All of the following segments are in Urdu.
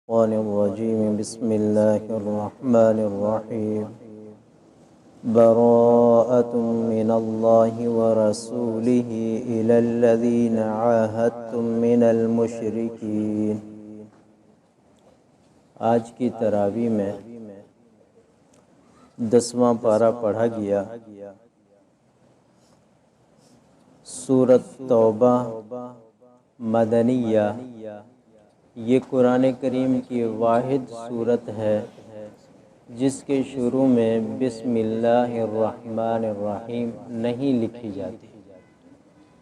الشيطان الرجيم بسم الله الرحمن الرحيم براءة من الله ورسوله إلى الذين عاهدتم من المشركين۔ آج کی تراویح میں 10واں پارہ پڑھا گیا۔ سورۃ توبہ مدنیہ یہ قرآن کریم کی واحد سورت ہے جس کے شروع میں بسم اللہ الرحمن الرحیم نہیں لکھی جاتی۔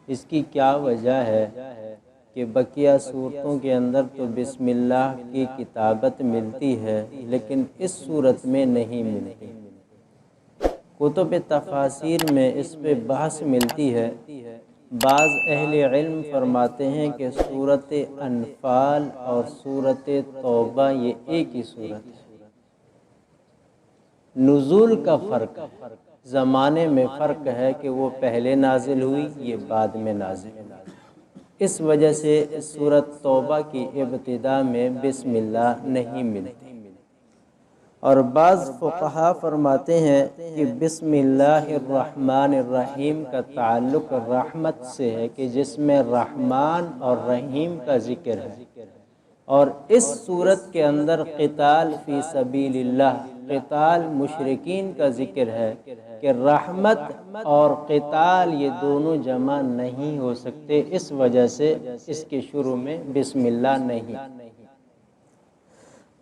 اس کی کیا وجہ ہے کہ بقیہ سورتوں کے اندر تو بسم اللہ کی کتابت ملتی ہے لیکن اس سورت میں نہیں ملتی۔ کتب تفاسیر میں اس پہ بحث ملتی ہے۔ بعض اہل علم فرماتے ہیں کہ سورۃ انفال اور سورۃ توبہ یہ ایک ہی سورت ہے۔ نزول کا فرق ہے، زمانے میں فرق ہے کہ وہ پہلے نازل ہوئی یہ بعد میں نازل ہوئی۔ اس وجہ سے سورۃ توبہ کی ابتدا میں بسم اللہ نہیں ملتی۔ اور بعض فقہا فرماتے ہیں کہ بسم اللہ الرحمن الرحیم کا تعلق رحمت سے ہے کہ جس میں رحمان اور رحیم کا ذکر ہے، اور اس صورت کے اندر قتال فی سبیل اللہ، قتال مشرکین کا ذکر ہے کہ رحمت اور قتال یہ دونوں جمع نہیں ہو سکتے، اس وجہ سے اس کے شروع میں بسم اللہ نہیں۔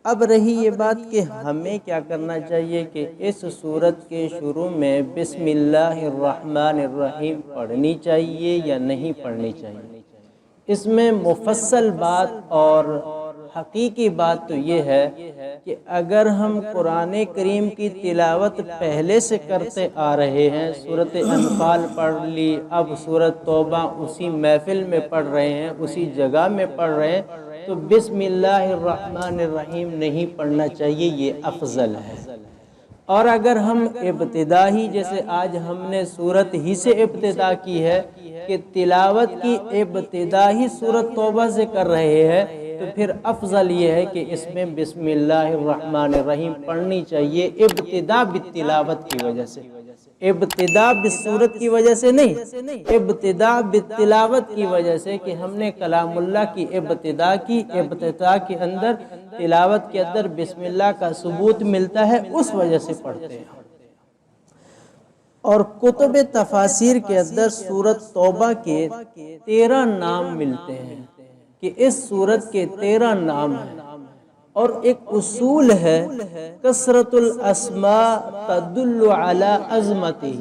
اب رہی یہ بات کہ ہمیں کیا کرنا چاہیے کہ اس سورت کے شروع میں بسم اللہ الرحمن الرحیم پڑھنی چاہیے یا نہیں پڑھنی چاہیے۔ اس میں مفصل بات اور حقیقی بات تو یہ ہے کہ اگر ہم قرآن کریم کی تلاوت پہلے سے کرتے آ رہے ہیں، سورۃ انفال پڑھ لی، اب سورۃ توبہ اسی محفل میں پڑھ رہے ہیں، اسی جگہ میں پڑھ رہے ہیں، تو بسم اللہ الرحمن الرحیم نہیں پڑھنا چاہیے، یہ افضل ہے۔ اور اگر ہم ابتدا ہی جیسے آج ہم نے سورت ہی سے ابتدا کی ہے کہ تلاوت کی ابتدا ہی سورت توبہ سے کر رہے ہیں، تو پھر افضل یہ ہے کہ اس میں بسم اللہ الرحمن الرحیم پڑھنی چاہیے ابتدا بالتلاوت کی وجہ سے، ابتدا بالسورت کی وجہ سے نہیں، ابتدا بالتلاوت کی وجہ سے کہ ہم نے کلام اللہ کی ابتدا کی، ابتدا کے اندر تلاوت کے اندر بسم اللہ کا ثبوت ملتا ہے، اس وجہ سے پڑھتے ہیں۔ اور کتب تفاسیر کے اندر سورت توبہ کے 13 نام ملتے ہیں کہ اس سورت کے 13 نام ہیں، اور ایک اصول ہے کثرت الاسماء تدل علی عظمتہ،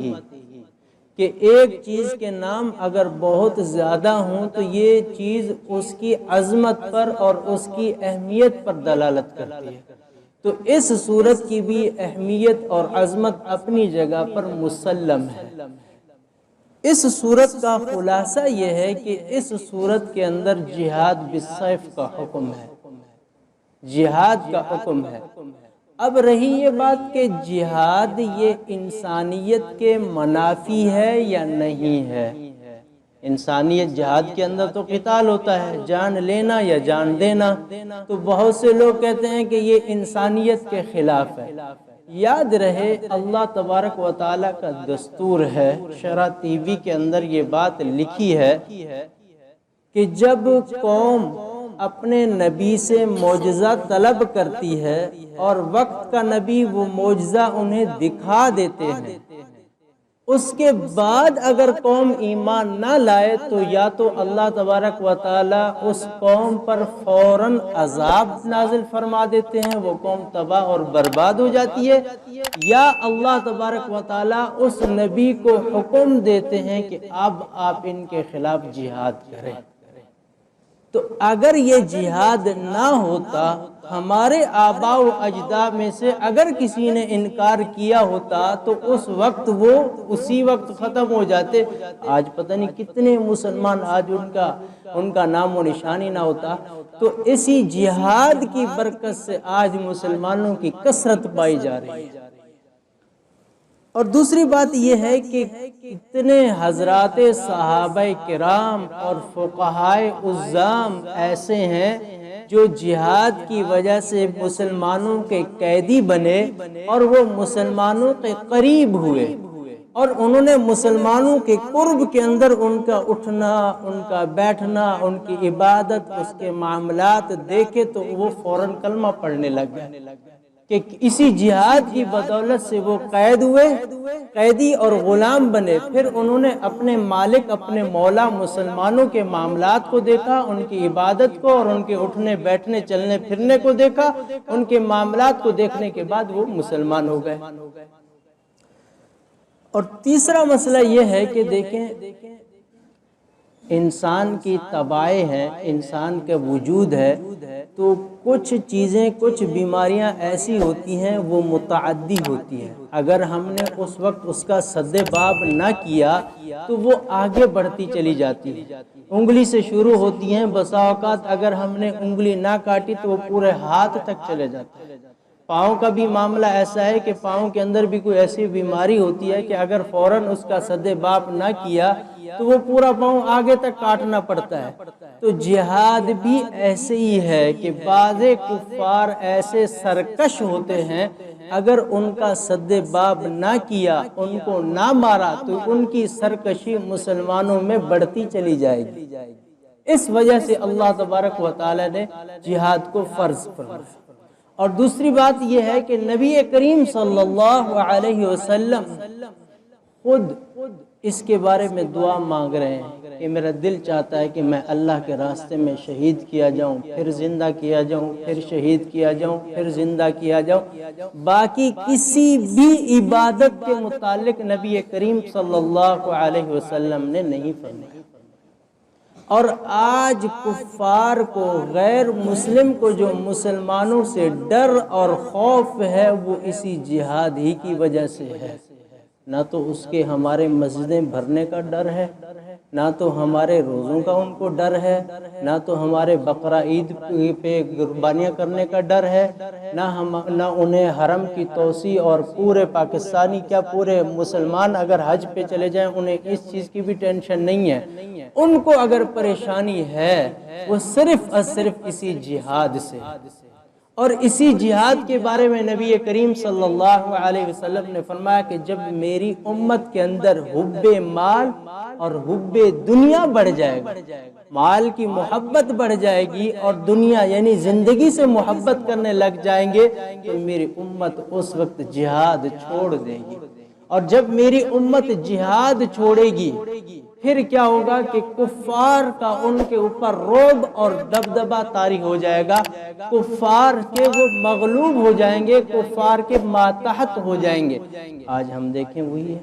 کہ ایک چیز کے نام اگر بہت زیادہ ہوں تو یہ چیز اس کی عظمت پر اور اس کی اہمیت پر دلالت کرتی ہے۔ تو اس سورت کی بھی اہمیت اور عظمت اپنی جگہ پر مسلم ہے۔ اس سورت کا خلاصہ یہ ہے کہ اس سورت کے اندر جہاد بالسیف کا حکم ہے، جہاد کا حکم ہے۔ اب رہی یہ بات کہ جہاد یہ انسانیت کے منافی ہے یا نہیں ہے۔ انسانیت جہاد کے اندر تو قتال ہوتا ہے، جان لینا یا جان دینا، تو بہت سے لوگ کہتے ہیں کہ یہ انسانیت کے خلاف ہے۔ یاد رہے اللہ تبارک و تعالیٰ کا دستور ہے، شرح TV کے اندر یہ بات لکھی ہے کہ جب قوم اپنے نبی سے معجزہ طلب کرتی ہے اور وقت کا نبی وہ معجزہ انہیں دکھا دیتے ہیں، اس کے بعد اگر قوم ایمان نہ لائے تو یا تو اللہ تبارک و تعالیٰ اس قوم پر فوراً عذاب نازل فرما دیتے ہیں، وہ قوم تباہ اور برباد ہو جاتی ہے، یا اللہ تبارک و تعالیٰ اس نبی کو حکم دیتے ہیں کہ اب آپ ان کے خلاف جہاد کریں۔ تو اگر یہ جہاد نہ ہوتا، ہمارے آباء و اجداد میں سے اگر کسی نے انکار کیا ہوتا تو اس وقت وہ اسی وقت ختم ہو جاتے۔ آج پتہ نہیں کتنے مسلمان آج ان کا نام و نشانی نہ ہوتا۔ تو اسی جہاد کی برکت سے آج مسلمانوں کی کثرت پائی جا رہی ہے۔ اور دوسری بات یہ ہے کہ اتنے حضرات صحابہ کرام اور فقہائے عظام ایسے ہیں جو جہاد کی وجہ سے مسلمانوں کے قیدی بنے اور وہ مسلمانوں کے قریب ہوئے اور انہوں نے مسلمانوں کے قرب کے اندر ان کا اٹھنا، ان کا بیٹھنا، ان کی عبادت، اس کے معاملات دیکھے تو وہ فوراً کلمہ پڑھنے لگ گئے کہ اسی جہاد کی بدولت سے وہ قید ہوئے، قیدی اور غلام بنے۔ پھر انہوں نے اپنے مالک، اپنے مولا مسلمانوں کے معاملات کو دیکھا، ان کی عبادت کو اور ان کے اٹھنے بیٹھنے چلنے پھرنے کو دیکھا، ان کے معاملات کو دیکھنے کے بعد وہ مسلمان ہو گئے۔ اور تیسرا مسئلہ یہ ہے کہ دیکھیں انسان کی طبائع ہے، انسان کا وجود ہے، تو کچھ چیزیں، کچھ بیماریاں ایسی ہوتی ہیں وہ متعدی ہوتی ہیں۔ اگر ہم نے اس وقت اس کا سد باب نہ کیا تو وہ آگے بڑھتی چلی جاتی ہے۔ انگلی سے شروع ہوتی ہیں، بسا اوقات اگر ہم نے انگلی نہ کاٹی تو وہ پورے ہاتھ تک چلے جاتے ہیں۔ پاؤں کا بھی معاملہ ایسا ہے کہ پاؤں کے اندر بھی کوئی ایسی بیماری ہوتی ہے کہ اگر فوراً اس کا سد باب نہ کیا تو وہ پورا پاؤں آگے تک کاٹنا پڑتا ہے۔ تو جہاد بھی ایسے ہی ہے کہ بعض کفار ایسے سرکش ہوتے ہیں، اگر ان کا سد باب نہ کیا، ان کو نہ مارا تو ان کی سرکشی مسلمانوں میں بڑھتی چلی جائے گی۔ اس وجہ سے اللہ تبارک و تعالی نے جہاد کو فرض فرمایا۔ اور دوسری بات یہ ہے کہ نبی کریم صلی اللہ علیہ وسلم خود اس کے بارے میں دعا مانگ رہے ہیں کہ میرا دل چاہتا ہے کہ میں اللہ کے راستے میں شہید کیا جاؤں، پھر زندہ کیا جاؤں، پھر شہید کیا جاؤں، پھر زندہ کیا جاؤں۔ باقی کسی بھی عبادت کے متعلق نبی کریم صلی اللہ علیہ وسلم نے نہیں فرمایا۔ اور آج کفار کو، غیر مسلم کو جو مسلمانوں سے ڈر اور خوف ہے وہ اسی جہاد ہی کی وجہ سے ہے۔ نہ تو اس کے ہمارے مسجدیں بھرنے کا ڈر ہے، نہ تو ہمارے روزوں کا ان کو ڈر ہے، نہ تو ہمارے بقرہ عید پہ قربانیاں کرنے کا ڈر ہے، نہ انہیں حرم کی توسیع، اور پورے پاکستانی کیا پورے مسلمان اگر حج پہ چلے جائیں انہیں اس چیز کی بھی ٹینشن نہیں ہے۔ ان کو اگر پریشانی ہے وہ صرف اور صرف اسی جہاد سے۔ اور اسی جہاد کے بارے میں نبی کریم صلی اللہ علیہ وسلم نے فرمایا کہ جب میری امت کے اندر حب مال اور حب دنیا بڑھ جائے گا، مال کی محبت بڑھ جائے گی اور دنیا یعنی زندگی سے محبت کرنے لگ جائیں گے تو میری امت اس وقت جہاد چھوڑ دے گی۔ اور جب میری امت جہاد چھوڑے گی پھر کیا ہوگا کہ کفار کا ان کے اوپر رعب اور دبدبہ طاری ہو جائے گا، کفار کے وہ مغلوب ہو جائیں گے، کفار کے ماتحت ہو جائیں گے۔ آج ہم دیکھیں وہی ہے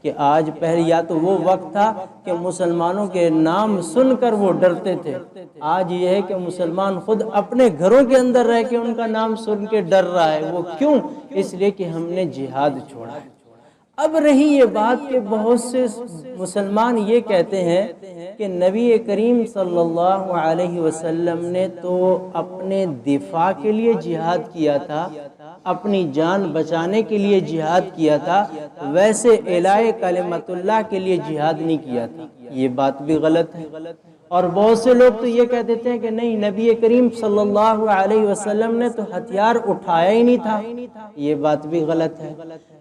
کہ آج پہلے یا تو وہ وقت تھا کہ مسلمانوں کے نام سن کر وہ ڈرتے تھے، آج یہ ہے کہ مسلمان خود اپنے گھروں کے اندر رہ کے ان کا نام سن کے ڈر رہا ہے۔ وہ کیوں؟ اس لیے کہ ہم نے جہاد چھوڑا ہے۔ اب رہی یہ بات کہ بہت سے مسلمان یہ کہتے ہیں کہ نبی کریم صلی اللہ علیہ وسلم نے تو اپنے دفاع کے لیے جہاد کیا تھا، اپنی جان بچانے کے لیے جہاد کیا تھا، ویسے اعلاء کلمت اللہ کے لیے جہاد نہیں کیا تھا۔ یہ بات بھی غلط ہے۔ اور بہت سے لوگ تو یہ کہہ دیتے ہیں کہ نہیں، نبی کریم صلی اللہ علیہ وسلم نے تو ہتھیار اٹھایا ہی نہیں تھا۔ یہ بات بھی غلط ہے۔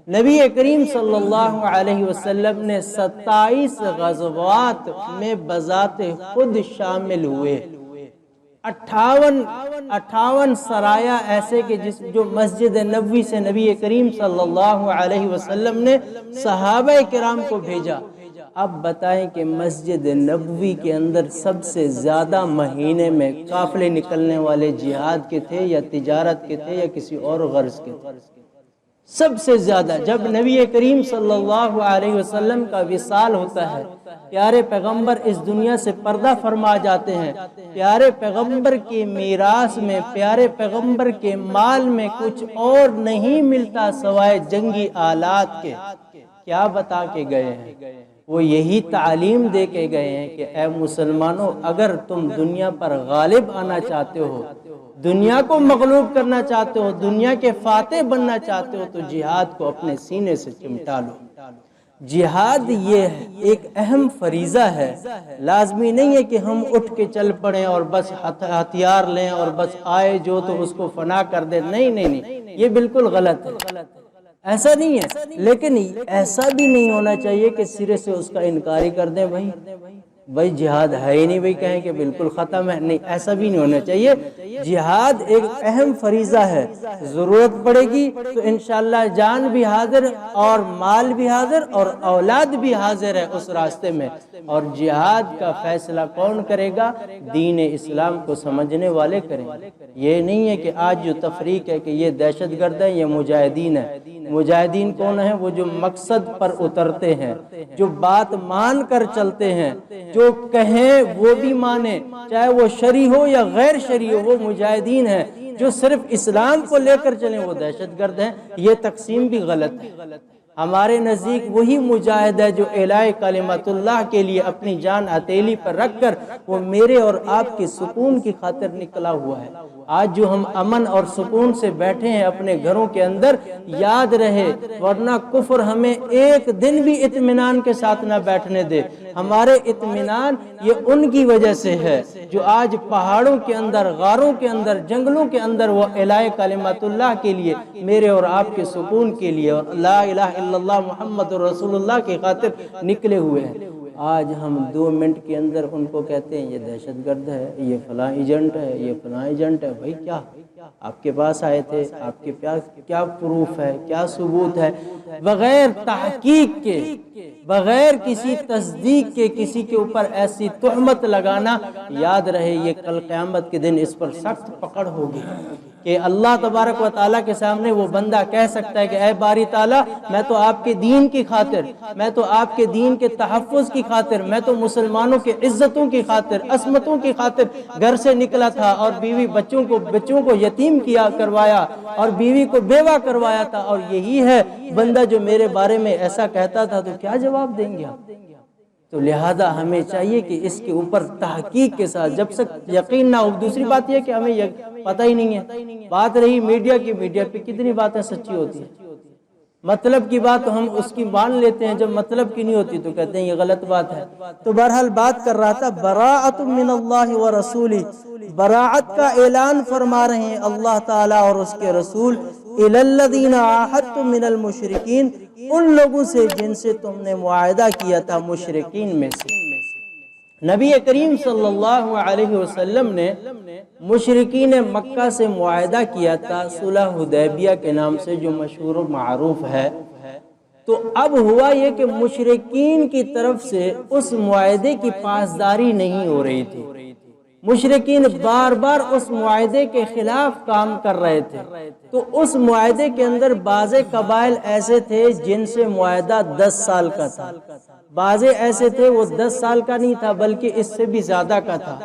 نبی کریم صلی اللہ علیہ وسلم نے 27 غزوات میں بذات خود شامل ہوئے۔ 58 سرایا ایسے کہ جو مسجد نبوی سے نبی کریم صلی اللہ علیہ وسلم نے صحابہ کرام کو بھیجا۔ اب بتائیں کہ مسجد نبوی کے اندر سب سے زیادہ مہینے میں قافلے نکلنے والے جہاد کے تھے یا تجارت کے تھے یا کسی اور غرض کے تھے؟ سب سے زیادہ جب نبی کریم صلی اللہ علیہ وسلم کا وصال ہوتا ہے، پیارے پیغمبر اس دنیا سے پردہ فرما جاتے ہیں، پیارے پیغمبر کی میراث میں، پیارے پیغمبر کے مال میں کچھ اور نہیں ملتا سوائے جنگی آلات کے۔ کیا بتا کے گئے ہیں؟ وہ یہی تعلیم دے کے گئے ہیں کہ اے مسلمانوں، اگر تم دنیا پر غالب آنا چاہتے ہو، دنیا کو مغلوب کرنا چاہتے ہو، دنیا کے فاتح بننا چاہتے ہو تو جہاد کو اپنے سینے سے چمٹا لو۔ جہاد یہ ایک اہم فریضہ ہے، لازمی نہیں ہے کہ ہم اٹھ کے چل پڑیں اور بس ہتھیار لیں اور بس آئے جو تو اس کو فنا کر دیں، نہیں، یہ بالکل غلط ہے، ایسا نہیں ہے، لیکن ایسا بھی نہیں ہونا چاہیے کہ سرے سے اس کا انکار ہی کر دیں، بھائی جہاد ہے ہی نہیں، بھائی کہیں کہ بالکل ختم ہے، نہیں، ایسا بھی نہیں ہونا چاہیے۔ جہاد ایک اہم فریضہ ہے، ضرورت پڑے گی تو انشاءاللہ جان بھی حاضر اور مال بھی حاضر اور اولاد بھی حاضر ہے اس راستے میں۔ اور جہاد کا فیصلہ کون کرے گا؟ دین اسلام کو سمجھنے والے کریں گے۔ یہ نہیں ہے کہ آج جو تفریق ہے کہ یہ دہشت گرد ہے، یہ مجاہدین ہے۔ مجاہدین کون ہیں؟ وہ جو مقصد پر اترتے ہیں، جو بات مان کر چلتے ہیں، جو کہیں وہ بھی مانیں، چاہے وہ شرعی ہو یا غیر شرعی ہو، وہ مجاہدین ہیں۔ جو صرف اسلام کو لے کر چلیں وہ دہشت گرد ہیں۔ یہ تقسیم بھی غلط ہے۔ ہمارے نزدیک وہی مجاہد ہے جو اعلاء کلمت اللہ کے لیے اپنی جان ہتھیلی پر رکھ کر وہ میرے اور آپ کے سکون کی خاطر نکلا ہوا ہے۔ آج جو ہم امن اور سکون سے بیٹھے ہیں اپنے گھروں کے اندر، یاد رہے ورنہ کفر ہمیں ایک دن بھی اطمینان کے ساتھ نہ بیٹھنے دے۔ ہمارے اطمینان یہ ان کی وجہ سے ہے جو آج پہاڑوں کے اندر، غاروں کے اندر، جنگلوں کے اندر وہ اعلاء کلمت اللہ کے لیے، میرے اور آپ کے سکون کے لیے اور لا الہ الا اللہ محمد رسول اللہ کی خاطر نکلے ہوئے ہیں۔ آج ہم 2 منٹ کے اندر ان کو کہتے ہیں یہ دہشت گرد ہے، یہ فلاں ایجنٹ ہے، یہ فلاں ایجنٹ ہے۔ بھائی کیا آپ کے پاس آئے تھے؟ آپ کے پاس کیا پروف ہے؟ کیا ثبوت ہے؟ بغیر تحقیق کے، بغیر کسی تصدیق کے کسی کے اوپر ایسی تہمت لگانا، یاد رہے یہ کل قیامت کے دن اس پر سخت پکڑ ہوگی کہ اللہ تبارک و تعالیٰ کے سامنے وہ بندہ کہہ سکتا ہے کہ اے باری تعالیٰ، میں تو آپ کے دین کی خاطر، میں تو آپ کے دین کے تحفظ کی خاطر، میں تو مسلمانوں کے عزتوں کی خاطر، عصمتوں کی خاطر گھر سے نکلا تھا اور بیوی بچوں کو یتیم کیا کروایا اور بیوی کو بیوہ کروایا تھا، اور یہی ہے بندہ جو میرے بارے میں ایسا کہتا تھا، تو کیا جواب دیں گے آپ؟ تو لہذا ہمیں چاہیے کہ اس کے اوپر تحقیق کے ساتھ جب تک یقین نہ ہو۔ دوسری بات یہ کہ ہمیں پتہ ہی نہیں ہے۔ بات رہی میڈیا کی، میڈیا پہ کتنی باتیں سچی ہوتی ہیں، مطلب کی بات ہم اس کی مان لیتے ہیں، جب مطلب کی نہیں ہوتی تو کہتے ہیں یہ غلط بات ہے۔ تو بہرحال بات کر رہا تھا براءۃ من اللہ و رسولہ، براءت کا اعلان فرما رہے ہیں اللہ تعالیٰ اور اس کے رسول، الی الذین عاہدتم من المشرکین، ان لوگوں سے جن سے تم نے معاہدہ کیا تھا مشرکین میں سے۔ نبی کریم صلی اللہ علیہ وسلم نے مشرکین مکہ سے معاہدہ کیا تھا صلح حدیبیہ کے نام سے، جو مشہور و معروف ہے۔ تو اب ہوا یہ کہ مشرکین کی طرف سے اس معاہدے کی پاسداری نہیں ہو رہی تھی، مشرکین بار بار اس معاہدے کے خلاف کام کر رہے تھے۔ تو اس معاہدے کے اندر بعض قبائل ایسے تھے جن سے معاہدہ 10 سال کا تھا، بعض ایسے تھے وہ 10 سال کا نہیں تھا بلکہ اس سے بھی زیادہ کا تھا،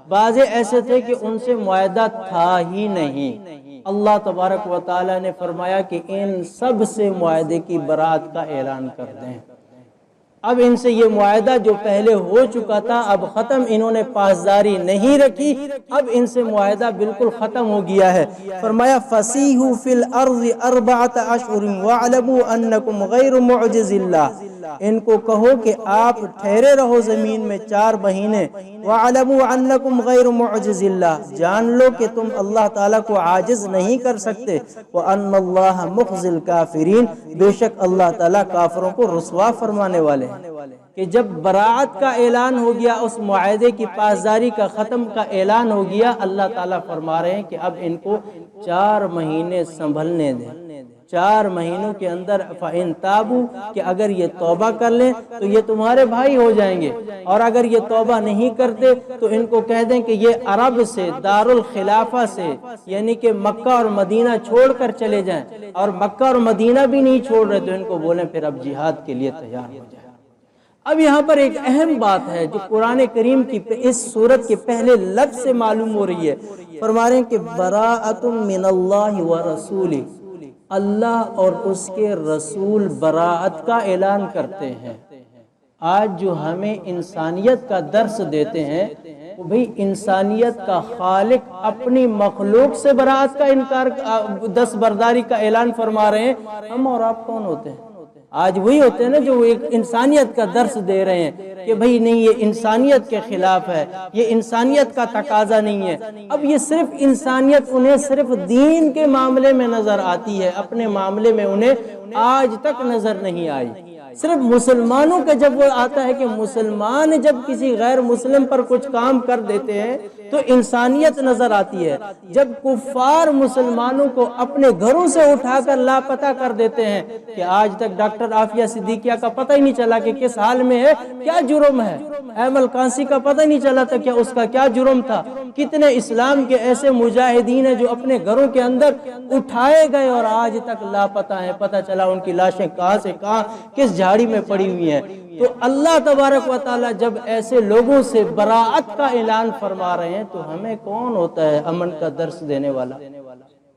بعض ایسے تھے کہ ان سے معاہدہ تھا ہی نہیں۔ اللہ تبارک و تعالیٰ نے فرمایا کہ ان سب سے معاہدے کی برات کا اعلان کر دیں۔ اب ان سے یہ معاہدہ جو پہلے ہو چکا تھا اب ختم، انہوں نے پاسداری نہیں رکھی، اب ان سے معاہدہ بالکل ختم ہو گیا ہے۔ فرمایا فَسِیحُوا فِی الْأَرْضِ 4 أَشْهُرٍ وَاعْلَمُوا أَنَّکُمْ غَیْرُ مُعْجِزِ اللَّہ، ان کو کہو کہ آپ ٹھہرے رہو زمین میں 4 مہینے، وَاعْلَمُوا أَنَّکُمْ غَیْرُ مُعْجِزِ اللَّہ، جان لو کہ تم اللہ تعالیٰ کو عاجز نہیں کر سکتے، وَأَنَّ اللَّهَ مُخْزِي الْکَافِرِینَ، بے شک اللہ تعالیٰ کافروں کو رسوا فرمانے والے ہیں۔ کہ جب براعت کا اعلان ہو گیا، اس معاہدے کی پاسداری کا ختم کا اعلان ہو گیا، اللہ تعالیٰ فرما رہے ہیں کہ اب ان کو 4 مہینے سنبھلنے دیں۔ 4 مہینوں کے اندر فَإِن تَابُوا، کہ اگر یہ توبہ کر لیں تو یہ تمہارے بھائی ہو جائیں گے، اور اگر یہ توبہ نہیں کرتے تو ان کو کہہ دیں کہ یہ عرب سے، دارالخلافہ سے، یعنی کہ مکہ اور مدینہ چھوڑ کر چلے جائیں، اور مکہ اور مدینہ بھی نہیں چھوڑ رہے تو ان کو بولیں پھر اب جہاد کے لیے تیار ہو جائیں۔ اب یہاں پر ایک اہم بات ہے جو قرآن کریم کی اس سورت کے پہلے لفظ سے معلوم ہو رہی ہے، فرما رہے ہیں کہ براءۃ من اللہ و رسولہ، اللہ اور اس کے رسول براءت کا اعلان کرتے ہیں۔ آج جو ہمیں انسانیت کا درس دیتے ہیں وہ بھئی انسانیت کا خالق اپنی مخلوق سے براءت کا انکار، دستبرداری کا اعلان فرما رہے ہیں، ہم اور آپ کون ہوتے ہیں؟ آج وہی ہوتے ہیں نا جو ایک انسانیت کا درس دے رہے ہیں کہ بھئی نہیں یہ انسانیت کے خلاف ہے، یہ انسانیت کا تقاضا نہیں ہے۔ اب یہ صرف انسانیت انہیں صرف دین کے معاملے میں نظر آتی ہے، اپنے معاملے میں انہیں آج تک نظر نہیں آئی۔ صرف مسلمانوں کا جب وہ آتا ہے کہ مسلمان جب کسی غیر مسلم پر کچھ کام کر دیتے ہیں تو انسانیت نظر آتی ہے۔ جب کفار مسلمانوں کو اپنے گھروں سے اٹھا کر لاپتہ کر دیتے ہیں کہ آج تک ڈاکٹر عافیہ صدیقیہ کا پتہ ہی نہیں چلا کہ کس حال میں ہے، کیا جرم ہے، ایمل قانسی کا پتہ نہیں چلا تھا کہ اس کا کیا جرم تھا۔ کتنے اسلام کے ایسے مجاہدین ہیں جو اپنے گھروں کے اندر اٹھائے گئے اور آج تک لاپتہ ہیں، پتہ چلا ان کی لاشیں کہاں سے کہاں کس جھاڑی میں پڑی ہوئی ہیں۔ تو اللہ تبارک و تعالی جب ایسے لوگوں سے براءت کا اعلان فرما رہے ہیں تو ہمیں کون ہوتا ہے امن کا درس دینے والا؟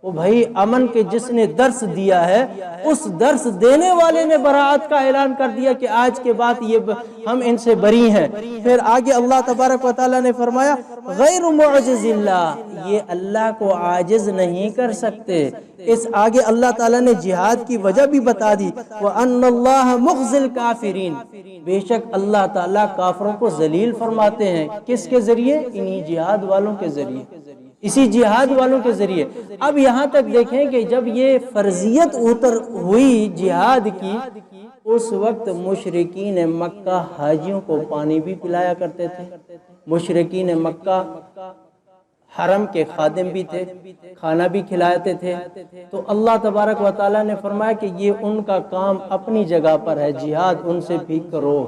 وہ بھائی امن کے جس نے درس دیا ہے اس درس دینے والے نے براءت کا اعلان کر دیا کہ آج کے بعد یہ ہم ان سے بری ہیں۔ پھر آگے اللہ تبارک و تعالی نے فرمایا غیر معجز اللہ، یہ اللہ کو عاجز نہیں کر سکتے۔ اس آگے اللہ تعالیٰ نے جہاد کی وجہ بھی بتا دی، وَأَنَّ اللَّهَ مُخْزِي الْكَافِرِينَ، بے شک اللہ تعالیٰ کافروں کو ذلیل فرماتے ہیں۔ کس کے ذریعے؟ انہی جہاد والوں کے ذریعے، اسی جہاد والوں کے ذریعے۔ اب یہاں تک دیکھیں کہ جب یہ فرضیت اتر ہوئی جہاد کی، اس وقت مشرکین مکہ حاجیوں کو پانی بھی پلایا کرتے تھے۔ مشرکین مکہ حرم کے خادم بھی تھے، کھانا بھی کھلاتے تھے۔ تو اللہ تبارک و تعالیٰ نے فرمایا کہ یہ ان کا کام اپنی جگہ پر ہے، جہاد ان سے بھی کرو۔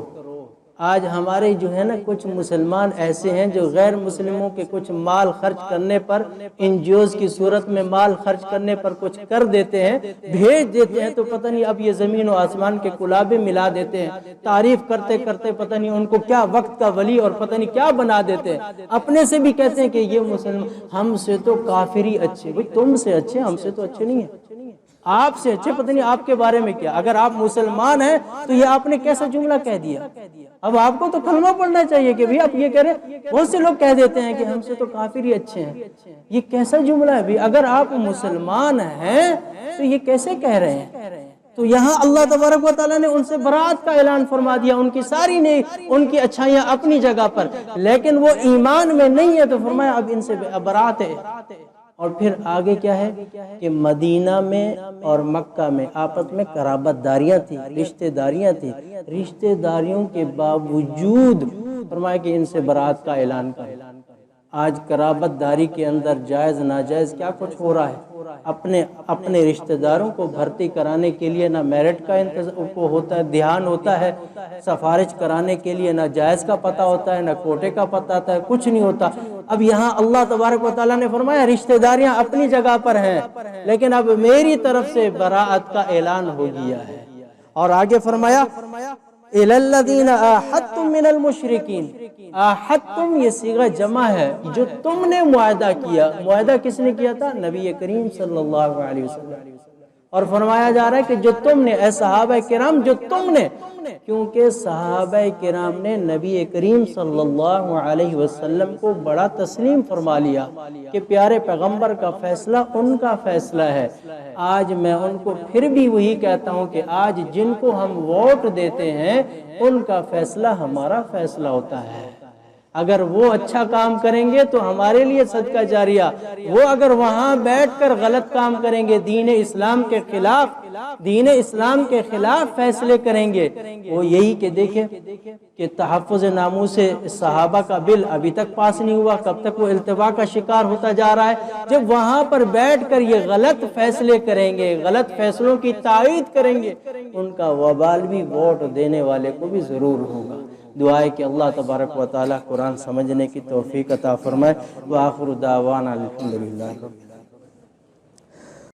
آج ہمارے جو ہے نا کچھ مسلمان ایسے ہیں جو غیر مسلموں کے کچھ مال خرچ کرنے پر، NGOs کی صورت میں مال خرچ کرنے پر کچھ کر دیتے ہیں، بھیج دیتے ہیں، تو پتہ نہیں اب یہ زمین و آسمان کے کلابے ملا دیتے ہیں، تعریف کرتے کرتے پتہ نہیں ان کو کیا وقت کا ولی اور پتہ نہیں کیا بنا دیتے ہیں۔ اپنے سے بھی کہتے ہیں کہ یہ مسلمان ہم سے تو کافری اچھے۔ بھئی تم سے اچھے، ہم سے تو اچھے نہیں ہیں، آپ سے اچھے، پتہ نہیں آپ کے بارے میں کیا۔ اگر آپ مسلمان ہیں تو یہ آپ نے کیسا جملہ کہہ دیا؟ اب آپ کو تو کلمہ پڑھنا چاہیے کہ بھی آپ یہ کہہ رہے ہیں۔ بہت سے لوگ کہہ دیتے ہیں کہ ہم سے تو کافر ہی اچھے ہیں، یہ کیسا جملہ ہے بھی؟ اگر آپ مسلمان ہیں تو یہ کیسے کہہ رہے ہیں؟ تو یہاں اللہ تبارک و تعالیٰ نے ان سے براءت کا اعلان فرما دیا، ان کی ساری ان کی اچھائیاں اپنی جگہ پر، لیکن وہ ایمان میں نہیں ہے تو فرمایا اب ان سے براءت ہے۔ اور پھر آگے کیا ہے کہ مدینہ میں اور مکہ میں آپس میں قرابت داریاں تھیں، رشتہ داریاں تھیں، رشتہ داریوں کے باوجود فرمایا کہ ان سے براءت کا اعلان کریں۔ آج قرابت داری کے اندر جائز ناجائز کیا کچھ ہو رہا ہے۔ اپنے رشتہ داروں کو بھرتی کرانے کے لیے نہ میرٹ کا انتظام ہوتا ہے، دھیان ہوتا ہے، سفارش کرانے کے لیے نہ جائز کا پتہ ہوتا ہے، نہ کوٹے کا پتہ ہوتا ہے، کچھ نہیں ہوتا۔ اب یہاں اللہ تبارک و تعالیٰ نے فرمایا رشتہ داریاں اپنی جگہ پر ہیں، لیکن اب میری طرف سے براءت کا اعلان ہو گیا ہے۔ اور آگے فرمایا إِلَى الَّذِينَ آحَدتُّم مِّنَ الْمُشْرِكِينَ، آحَدتُّم یہ صیغہ جمع ہے، جو تم نے معاہدہ کیا۔ معاہدہ کس نے کیا تھا؟ نبی کریم صلی اللہ علیہ وسلم۔ اور فرمایا جا رہا ہے کہ جو تم نے، اے صحابہ کرام جو تم نے، کیونکہ صحابہ کرام نے نبی کریم صلی اللہ علیہ وسلم کو بڑا تسلیم فرما لیا کہ پیارے پیغمبر کا فیصلہ ان کا فیصلہ ہے۔ آج میں ان کو پھر بھی وہی کہتا ہوں کہ آج جن کو ہم ووٹ دیتے ہیں ان کا فیصلہ ہمارا فیصلہ ہوتا ہے۔ اگر وہ اچھا کام کریں گے تو ہمارے لیے صدقہ جاریہ، وہ اگر وہاں بیٹھ کر غلط کام کریں گے، دین اسلام کے خلاف فیصلے کریں گے، وہ یہی کہ دیکھیں کہ تحفظ ناموس صحابہ کا بل ابھی تک پاس نہیں ہوا، کب تک وہ التوا کا شکار ہوتا جا رہا ہے۔ جب وہاں پر بیٹھ کر یہ غلط فیصلے کریں گے، غلط فیصلوں کی تائید کریں گے، ان کا وبال بھی ووٹ دینے والے کو بھی ضرور ہوگا۔ دعا ہے کہ اللہ تبارک و تعالیٰ قرآن سمجھنے کی توفیق عطا فرمائے۔ وآخر دعوانا الحمدللہ۔